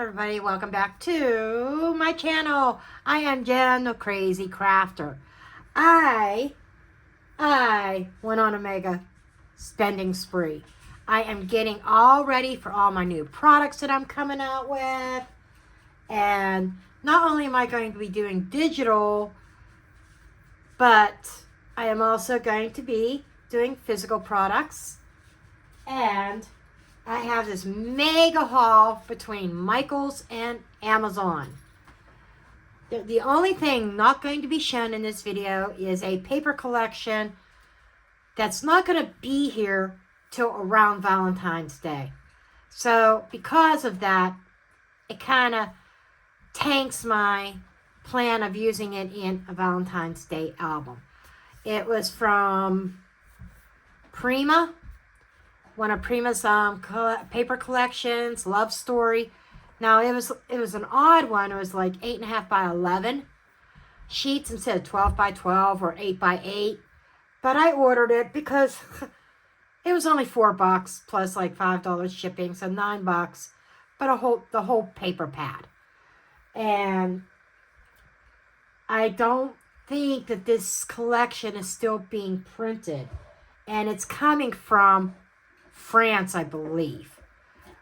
everybody, welcome back to my channel. I am Jen, the Crazy Crafter. I went on a mega spending spree. I am getting all ready for all my new products that I'm coming out with. And not only am I going to be doing digital, but I am also going to be doing physical products. And I have this mega haul between Michael's and Amazon. The only thing not going to be shown in this video is a paper collection that's not going to be here till around Valentine's Day. So because of that, it kind of tanks my plan of using it in a Valentine's Day album. It was from Prima. One of Prima's paper collections, love story. Now it was an odd one. It was like 8.5 by 11 sheets instead of 12 by 12 or 8 by 8. But I ordered it because it was only $4 plus like $5 shipping, so $9. But the whole paper pad. And I don't think that this collection is still being printed, and it's coming from France, I believe,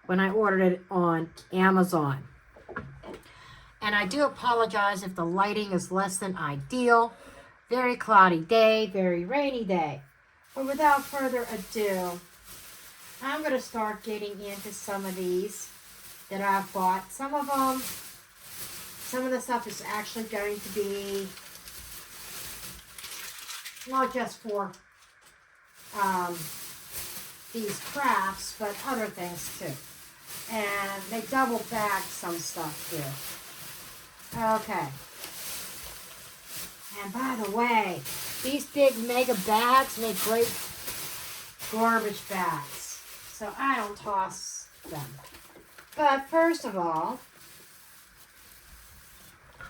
when I ordered it on Amazon. And I do apologize if the lighting is less than ideal. Very cloudy day, very rainy day. But without further ado, I'm going to start getting into some of these that I've bought. Some of the stuff is actually going to be not just for these crafts, but other things too. And they double bagged some stuff here. Okay. And by the way, these big mega bags make great garbage bags, so I don't toss them. But first of all,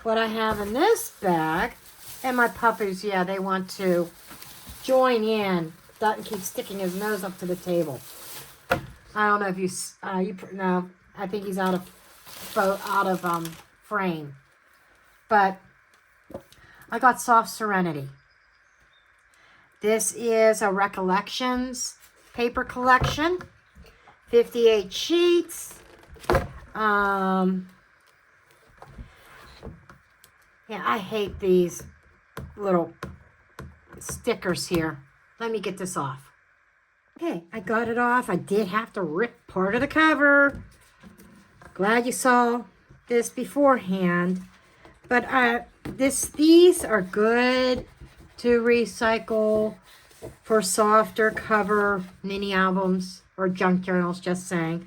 what I have in this bag, and my puppies, yeah, they want to join in. Dutton keeps sticking his nose up to the table. I don't know if no, I think he's out of frame. But I got Soft Serenity. This is a Recollections paper collection, 58 sheets. Yeah, I hate these little stickers here. Let me get this off. Okay, I got it off. I did have to rip part of the cover. Glad you saw this beforehand. But these are good to recycle for softer cover mini albums or junk journals, just saying.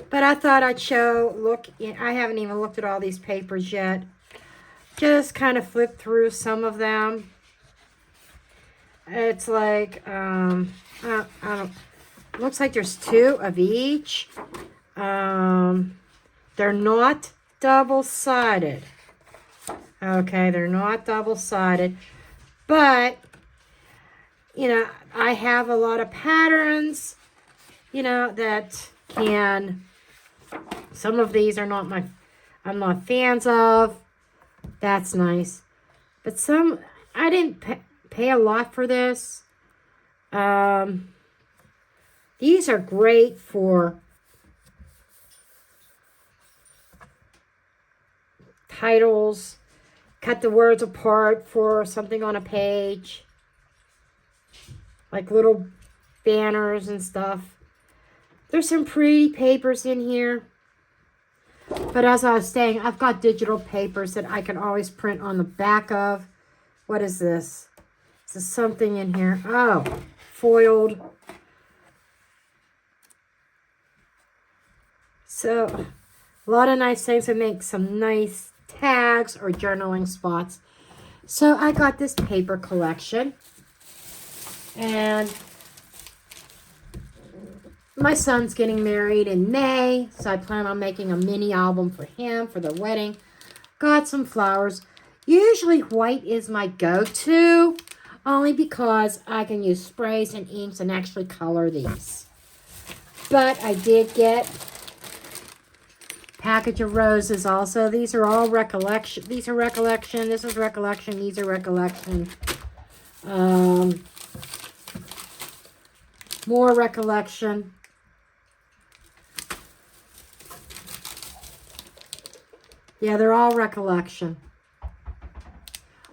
But I thought I'd I haven't even looked at all these papers yet. Just kind of flip through some of them. It's like, I don't, looks like there's 2 of each. They're not double-sided. Okay, they're not double-sided. But, you know, I have a lot of patterns, you know, that some of these are I'm not fans of. That's nice. But some, I didn't pay a lot for this. These are great for titles, cut the words apart for something on a page, like little banners and stuff. There's some pretty papers in here. But as I was saying, I've got digital papers that I can always print on the back of. What is this? There's something in here. Oh, foiled. So, a lot of nice things to make some nice tags or journaling spots. So, I got this paper collection. And my son's getting married in May, so I plan on making a mini album for him for the wedding. Got some flowers. Usually white is my go-to, only because I can use sprays and inks and actually color these. But I did get package of roses also. These are all recollection. These are recollection. This is recollection. These are recollection. More recollection. Yeah, they're all recollection.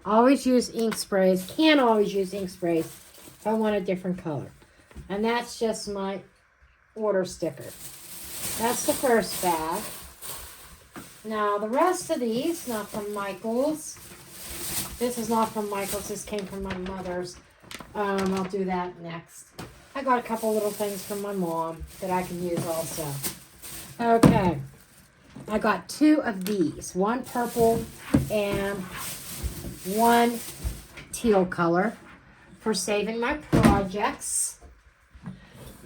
Always use ink sprays. Can't always use ink sprays if I want a different color. And that's just my order sticker. That's the first bag. Now, the rest of these, not from Michael's. This is not from Michael's. This came from my mother's. I'll do that next. I got a couple little things from my mom that I can use also. Okay. I got 2 of these. One purple and one teal color for saving my projects.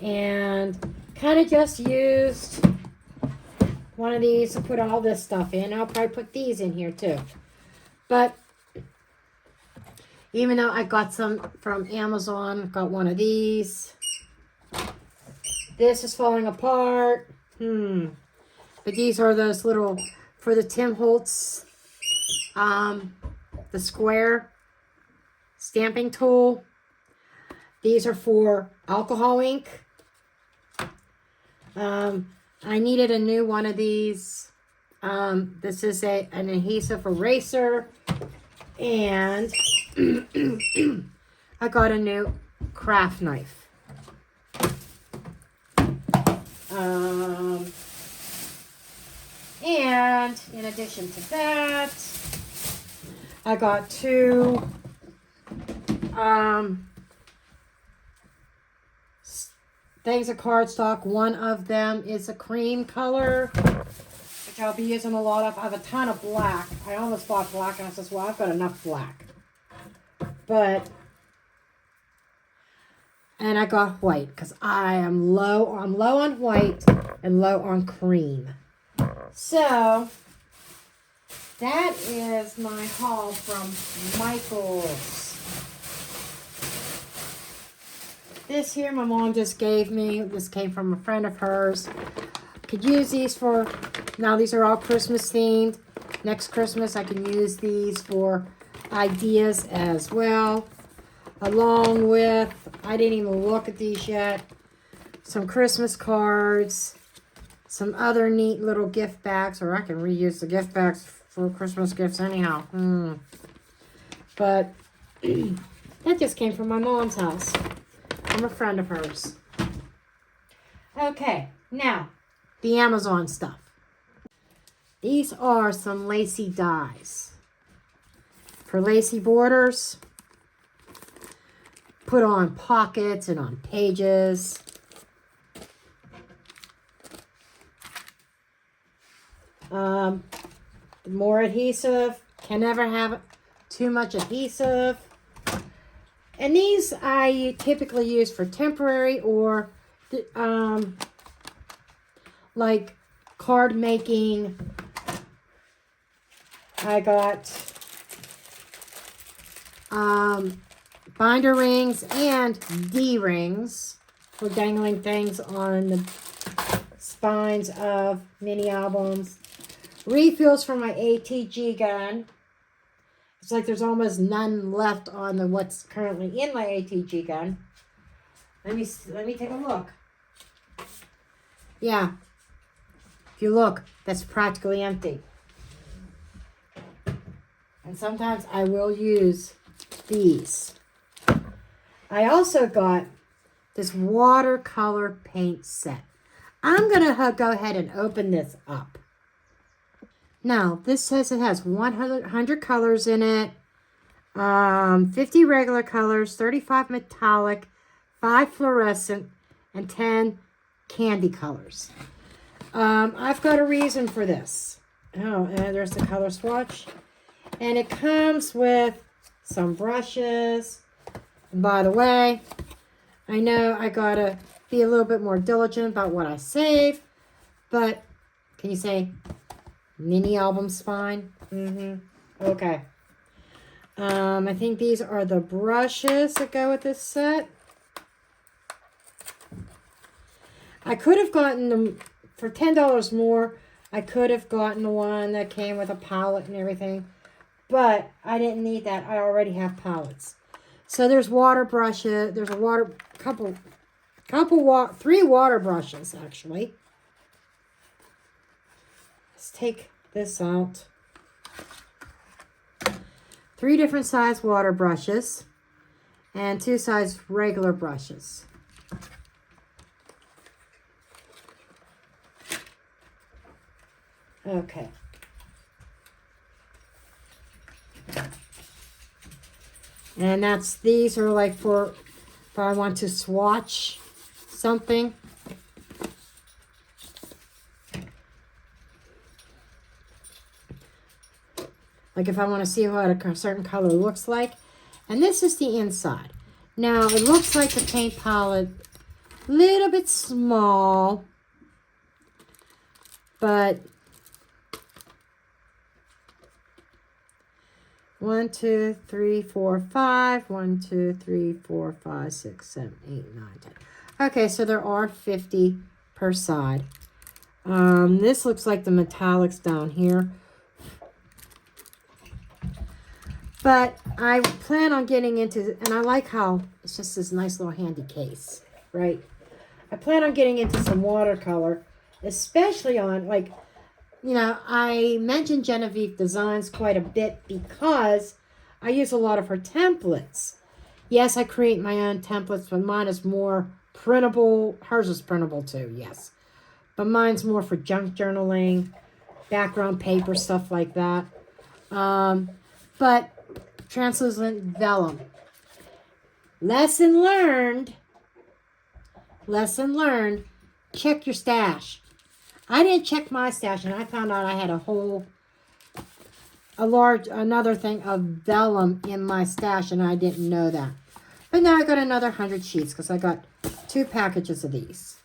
And kind of just used one of these to put all this stuff in. I'll probably put these in here too. But even though I got some from Amazon, got one of these. This is falling apart. But these are those little, for the Tim Holtz, the square stamping tool. These are for alcohol ink. I needed a new one of these. This is an adhesive eraser. And I got a new craft knife. And in addition to that, I got 2 things of cardstock. One of them is a cream color, which I'll be using a lot of. I have a ton of black. I almost bought black, and I said, well, I've got enough black. And I got white, because I'm low on white and low on cream. So, that is my haul from Michael's. This here, my mom just gave me. This came from a friend of hers. Could use these for, now these are all Christmas themed. Next Christmas, I can use these for ideas as well. Along with, I didn't even look at these yet, some Christmas cards. Some other neat little gift bags, or I can reuse the gift bags for Christmas gifts anyhow. But that just came from my mom's house. From a friend of hers. Okay, now, the Amazon stuff. These are some lacy dies. For lacy borders. Put on pockets and on pages. More adhesive. Can never have too much adhesive. And these I typically use for temporary or like card making. I got binder rings and D-rings for dangling things on the spines of mini albums. Refills for my ATG gun. It's like there's almost none left on the what's currently in my ATG gun. Let me take a look. Yeah. If you look, that's practically empty. And sometimes I will use these. I also got this watercolor paint set. I'm going to go ahead and open this up. Now, this says it has 100 colors in it, 50 regular colors, 35 metallic, 5 fluorescent, and 10 candy colors. I've got a reason for this. Oh, and there's the color swatch. And it comes with some brushes. And by the way, I know I got to be a little bit more diligent about what I save. But, can you say mini album spine? Okay. I think these are the brushes that go with this set. I could have gotten them for $10 more. I could have gotten the one that came with a palette and everything, but I didn't need that. I already have palettes. So there's water brushes. There's a three water brushes actually. Let's take this out. 3 different size water brushes and 2 size regular brushes. Okay. And these are like for if I want to swatch something. Like if I want to see what a certain color looks like. And this is the inside. Now it looks like the paint palette a little bit small, but 1, 2, 3, 4, 5. 1, 2, 3, 4, 5, 6, 7, 8, 9, 10. Okay, so there are 50 per side. This looks like the metallics down here. But I plan on getting into, and I like how it's just this nice little handy case, right? I plan on getting into some watercolor, especially on, like, you know, I mentioned Genevieve Designs quite a bit because I use a lot of her templates. Yes, I create my own templates, but mine is more printable. Hers is printable too, yes. But mine's more for junk journaling, background paper, stuff like that. But translucent vellum. Lesson learned. Check your stash. I didn't check my stash, and I found out I had another thing of vellum in my stash, and I didn't know that. But now I got another 100 sheets because I got 2 packages of these.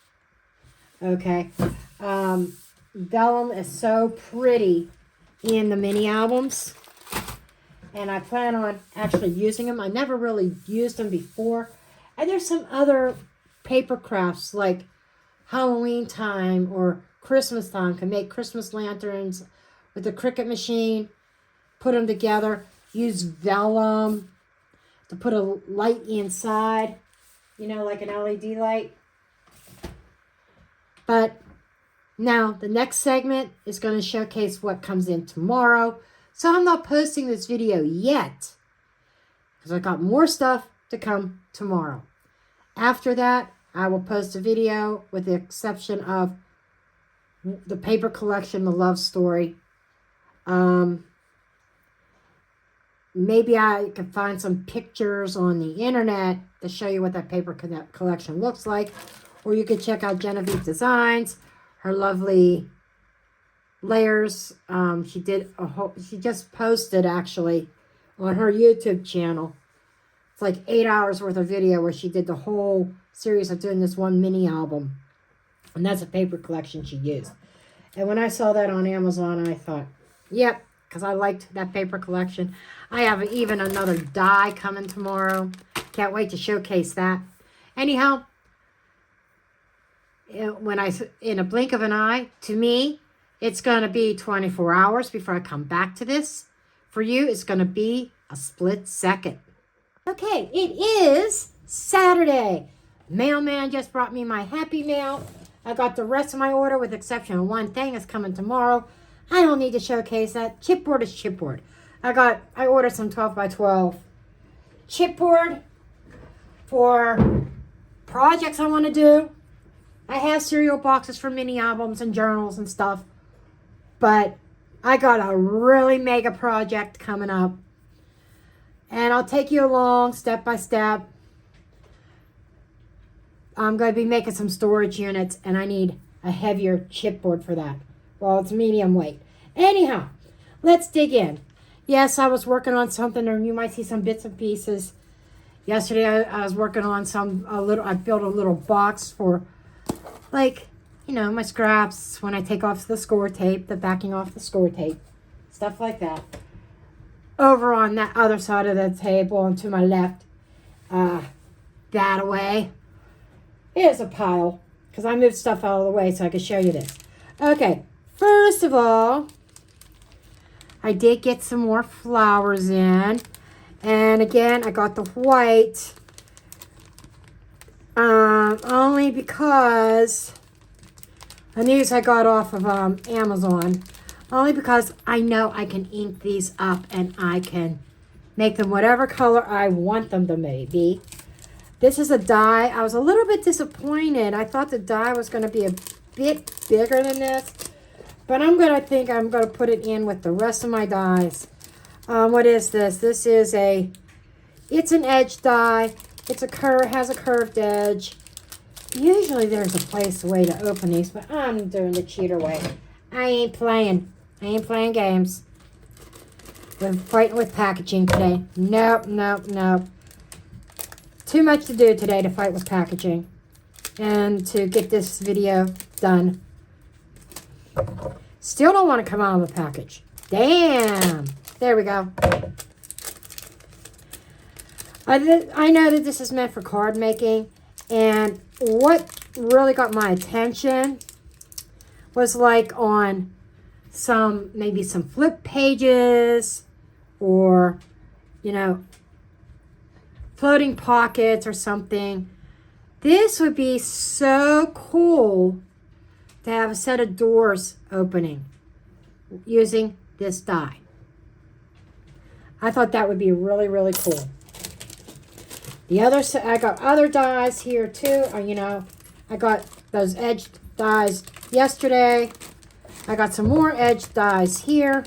Okay. Vellum is so pretty in the mini albums. And I plan on actually using them. I never really used them before. And there's some other paper crafts like Halloween time or Christmas time. Can make Christmas lanterns with the Cricut machine. Put them together. Use vellum to put a light inside. You know, like an LED light. But now the next segment is going to showcase what comes in tomorrow. So I'm not posting this video yet because I got more stuff to come tomorrow. After that, I will post a video with the exception of the paper collection, the love story. Maybe I can find some pictures on the internet to show you what that paper collection looks like. Or you can check out Genevieve Designs, her lovely layers. She just posted actually on her YouTube channel. It's like 8 hours worth of video where she did the whole series of doing this one mini album. And that's a paper collection she used. And when I saw that on Amazon, I thought, yep, because I liked that paper collection. I have even another die coming tomorrow. Can't wait to showcase that. Anyhow, in a blink of an eye, to me, it's going to be 24 hours before I come back to this. For you, it's going to be a split second. Okay, it is Saturday. Mailman just brought me my happy mail. I got the rest of my order with the exception of one thing. It's coming tomorrow. I don't need to showcase that. Chipboard is chipboard. I ordered some 12 by 12 chipboard for projects I want to do. I have cereal boxes for mini albums and journals and stuff. But I got a really mega project coming up. And I'll take you along step by step. I'm going to be making some storage units. And I need a heavier chipboard for that. Well, it's medium weight. Anyhow, let's dig in. Yes, I was working on something. Or you might see some bits and pieces. Yesterday I was working on I built a little box for, like, you know, my scraps when I take off the score tape, the backing off the score tape, stuff like that. Over on that other side of the table and to my left, that away, is a pile because I moved stuff out of the way so I could show you this. Okay, First of all, I did get some more flowers in. And again, I got the white. Only because these I got off of Amazon. Only because I know I can ink these up and I can make them whatever color I want them to be. This is a die. I was a little bit disappointed. I thought the die was going to be a bit bigger than this. But I'm going to put it in with the rest of my dies. What is this? This is it's an edge die. Has a curved edge. Usually there's a way to open these, but I'm doing the cheater way. I ain't playing games. We're fighting with packaging today. Nope. Too much to do today to fight with packaging. And to get this video done. Still don't want to come out of the package. Damn. There we go. I know that this is meant for card making. And what really got my attention was like on maybe some flip pages or, floating pockets or something. This would be so cool to have a set of doors opening using this die. I thought that would be really, really cool. I got other dies here too. I got those edged dies yesterday. I got some more edged dies here.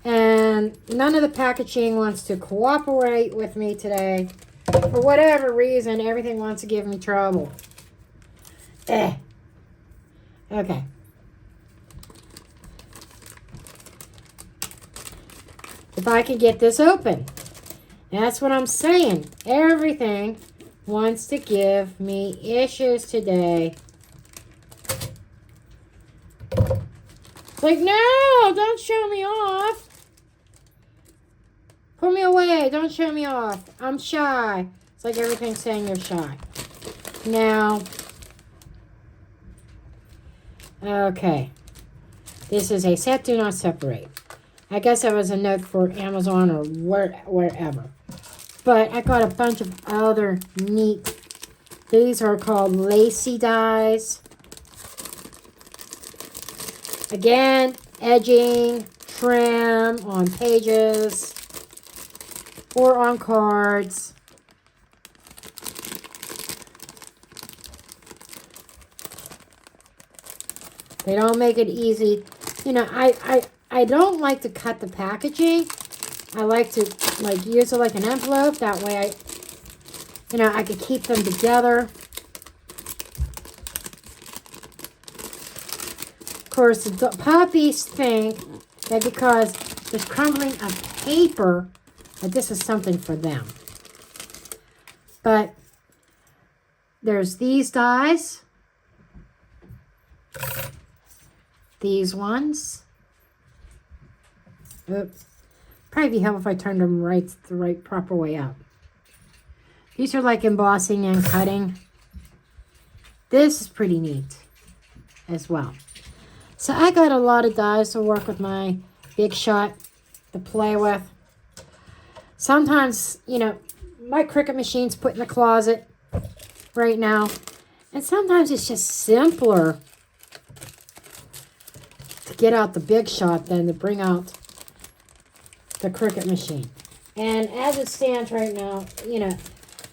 And none of the packaging wants to cooperate with me today. For whatever reason, everything wants to give me trouble. Okay. If I can get this open. That's what I'm saying. Everything wants to give me issues today. It's like, no, don't show me off. Put me away. Don't show me off. I'm shy. It's like everything's saying you're shy. Now, okay. This is a set, do not separate. I guess that was a note for Amazon or wherever. But I got a bunch of other neat. These are called lacy dies. Again, edging, trim on pages or on cards. They don't make it easy. I don't like to cut the packaging. I like to use it like an envelope. That way I could keep them together. Of course, the puppies think that because there's crumbling of paper, that this is something for them. But there's these dies. These ones. Oops. Probably be helpful if I turned them the proper way up. These are like embossing and cutting. This is pretty neat as well. So I got a lot of dies to work with my Big Shot to play with. Sometimes, my Cricut machine's put in the closet right now. And sometimes it's just simpler to get out the Big Shot than to bring out the Cricut machine. And as it stands right now,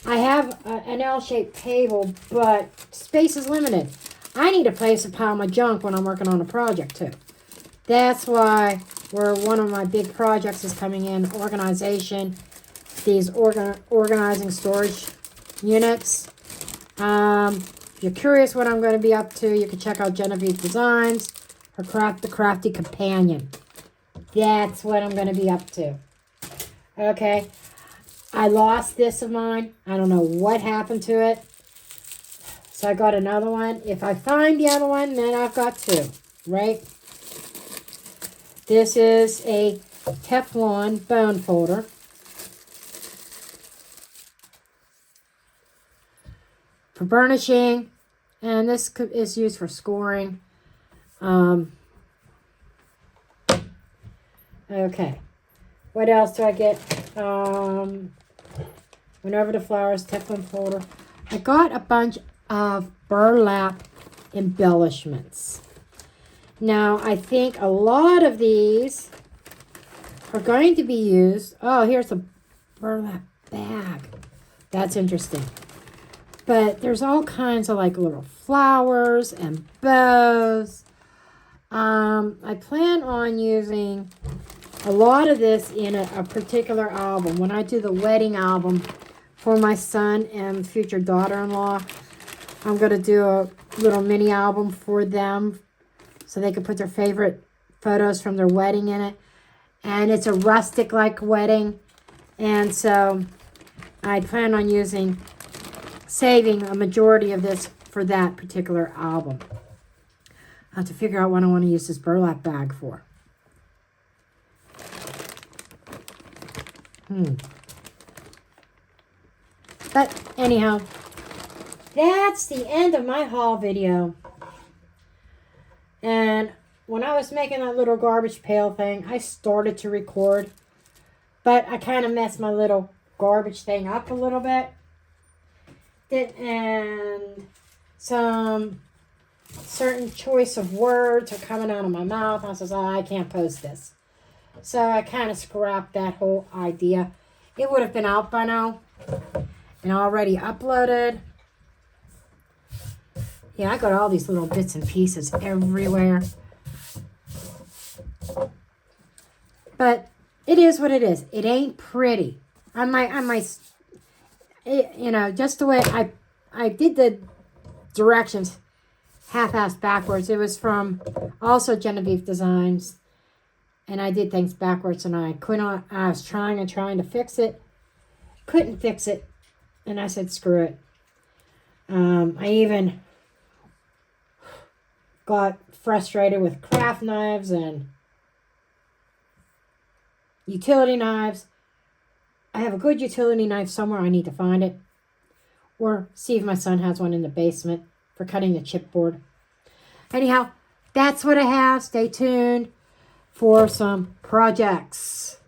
I have an L-shaped table, but space is limited. I need a place to pile my junk when I'm working on a project too. That's why one of my big projects is coming in, organization, these organizing storage units. If you're curious what I'm going to be up to, you can check out Genevieve Designs, her The Crafty Companion. That's what I'm going to be up to. Okay. I lost this of mine. I don't know what happened to it. So I got another one. If I find the other one, then I've got two. Right? This is a Teflon bone folder. For burnishing. And this is used for scoring. Okay. What else do I get? Went over to flowers, Teflon folder. I got a bunch of burlap embellishments. Now, I think a lot of these are going to be used. Oh, here's a burlap bag. That's interesting. But there's all kinds of like little flowers and bows. I plan on using a lot of this in a particular album. When I do the wedding album for my son and future daughter-in-law, I'm going to do a little mini album for them so they can put their favorite photos from their wedding in it. And it's a rustic-like wedding. And so I plan on saving a majority of this for that particular album. I have to figure out what I want to use this burlap bag for. But anyhow, that's the end of my haul video. And when I was making that little garbage pail thing, I started to record. But I kind of messed my little garbage thing up a little bit. And some certain choice of words are coming out of my mouth. I says, oh, I can't post this. So I kind of scrapped that whole idea. It would have been out by now and already uploaded. Yeah, I got all these little bits and pieces everywhere. But it is what it is. It ain't pretty. Just the way I did the directions half-assed backwards. It was from also Genevieve Designs. And I did things backwards, and I was trying to fix it. Couldn't fix it. And I said, screw it. I even got frustrated with craft knives and utility knives. I have a good utility knife somewhere. I need to find it. Or see if my son has one in the basement for cutting the chipboard. Anyhow, that's what I have. Stay tuned for some projects.